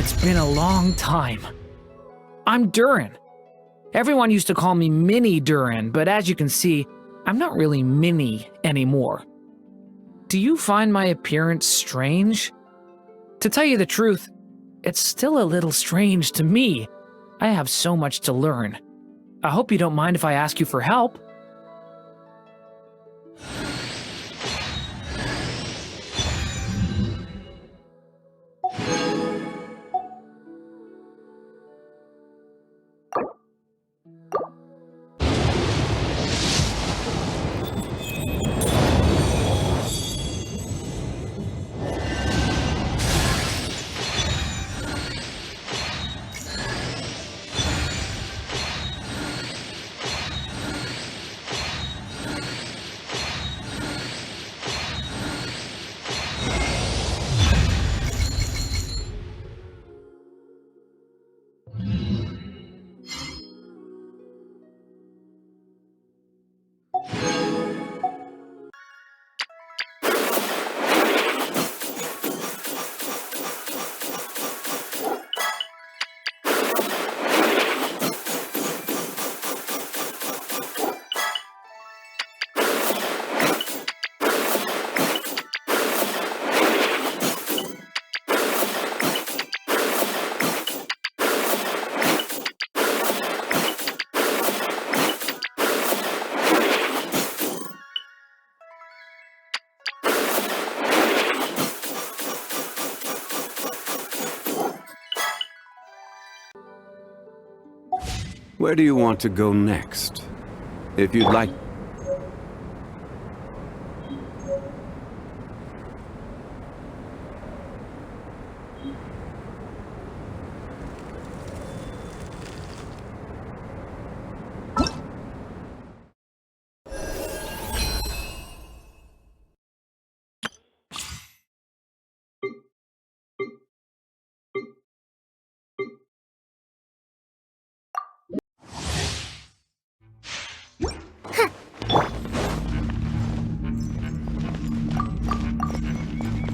It's been a long time. I'm Durin. Everyone used to call me Mini Durin, but as you can see, I'm not really Mini anymore. Do you find my appearance strange? To tell you the truth, it's still a little strange to me. I have so much to learn. I hope you don't mind if I ask you for help. Where do you want to go next? If you'd like...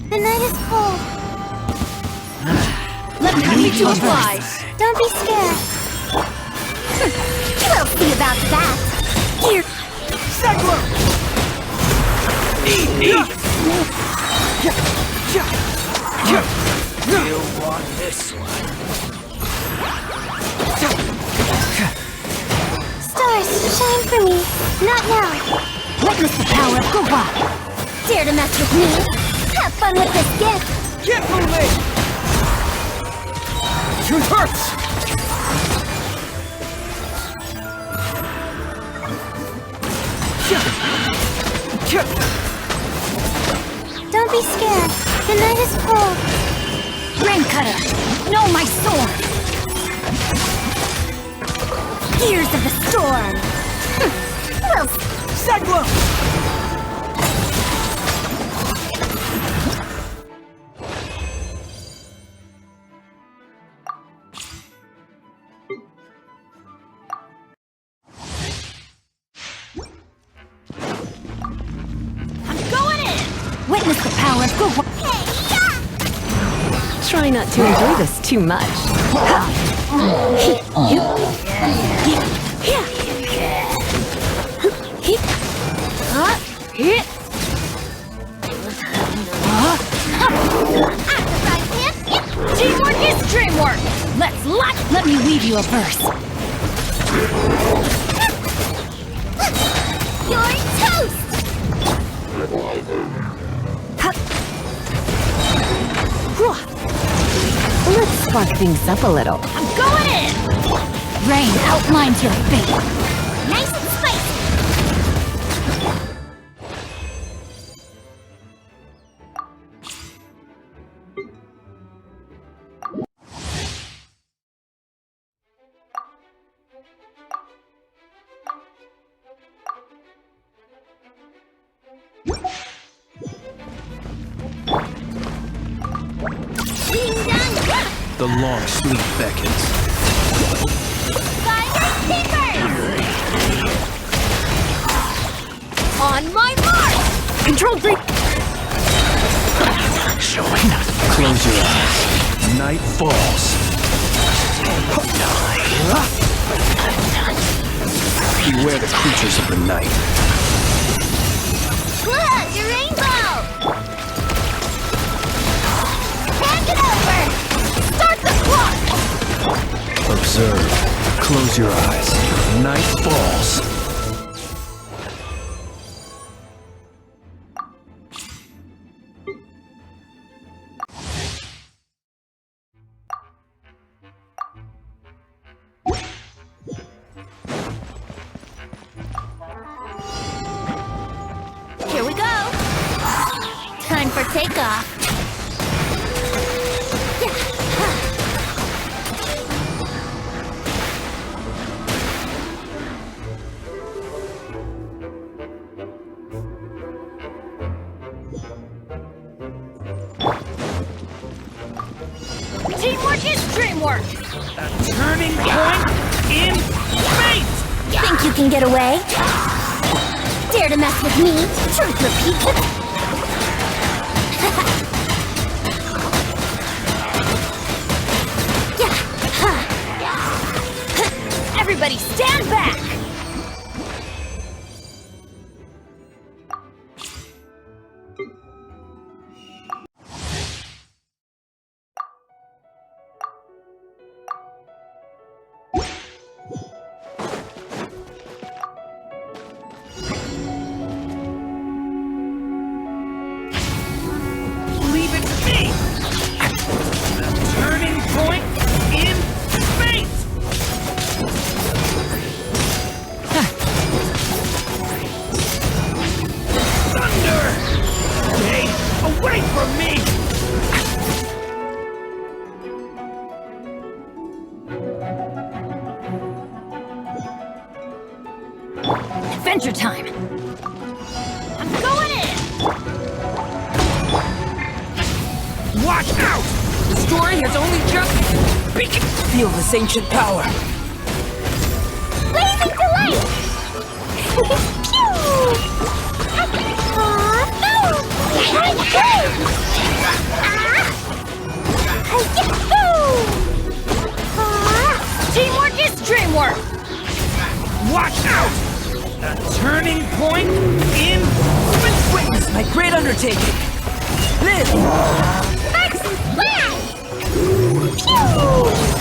The night is cold. Let me teach you a fly. Don't be scared. We'll see about that. Here. Cyclone! You want this one? Stars, shine for me. Not now. Witness the power of Gowa! Dare to mess with me? Have fun with this gift. Get moving! Truth hurts! Don't be scared. The night is cold. Rain Cutter! Know my sword! Gears of the storm. Well, Cyclone! Witness the power of Gowa. Try not to enjoy this too much. Teamwork is dreamwork! Let me weave you a verse. you're toast. Let's spark things up a little. I'm going in! Rain outlines your fate. Nice and spicy. The long sleep beckons. Fire Keepers! On my mark! Control break! Showing up. Close your eyes. night falls. Beware the creatures of the night. Look, your rainbow! Hand it over! Start the clock! Observe. Close your eyes. Night falls. Here we go! Time for takeoff! Teamwork is dreamwork! Turning point in fate! Think you can get away? Dare to mess with me? Truth repeats. Everybody stand back! Leave it to me! Turning point in fate! Thunder! Stay away from me! Adventure time! I'm going in! Watch out! The story has only just begun. Feel this ancient power. Blazing delight! Teamwork is dreamwork! Watch out! A turning point in witness my great undertaking. Live! Axe and flash! Pew!